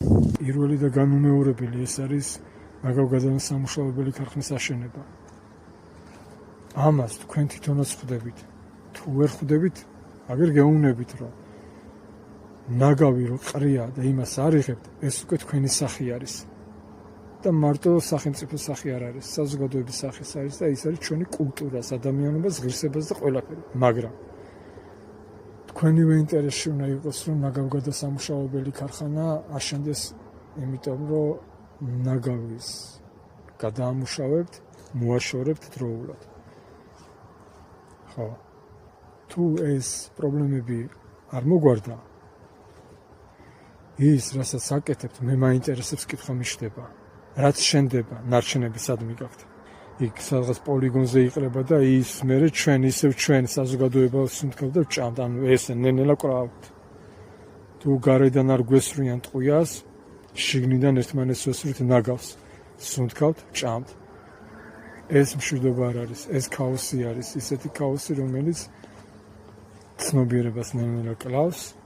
პირველი და განუმეორებელი ეს არის ნაგავ-გაზანის სამუშაოებელი ქარხნის აშენება. ამას თქვენ თვითონაც ხვდებით. თუ ვერ ხვდებით, აგერ გეუბნებით, რომ ნაგავი რო ყრია და იმას არ იღებთ, ეს უკვე თქვენი სახი არის. და მარტო სახელმწიფო სახი არ არის, საზოგადოების სახის არის და ის არის ჩვენი კულტურას, ადამიანობას, ღირსებას და ყველაფერი. მაგრამ თქვენივე ინტერესში უნდა იყოს, რომ ნაგავ-გაზასამუშაოებელი ქარხანა აშენდეს, იმიტომ რომ ნაგავის გადაამუშავებთ, მოაშორებთ დროულად. ხო. თუ ეს პრობლემები არ მოგვარდა, ის, რასაც აკეთებთ, მე მაინტერესებს კითხვა მიშდება. რაც შენდება, ნარჩენები სად მიგაქვთ? იქ სადღაც პოლიგონზე იყრება და ის მერე ჩვენ ისევ ჩვენ საზოგადოებას სუნთქავთ და ვჭამთ, ანუ ესე ნენელა კრავთ. თუ გარედან არ გვესვრიან ტყვიას, შიგნიდან ერთმანეთს ვესვრით ნაგავს. სუნთქავთ, ვჭამთ. ეს მშვიდობა არ არის, ეს ქაოსი არის, ისეთი ქაოსი, რომელიც ცნობიერებას ნენელა კლავს.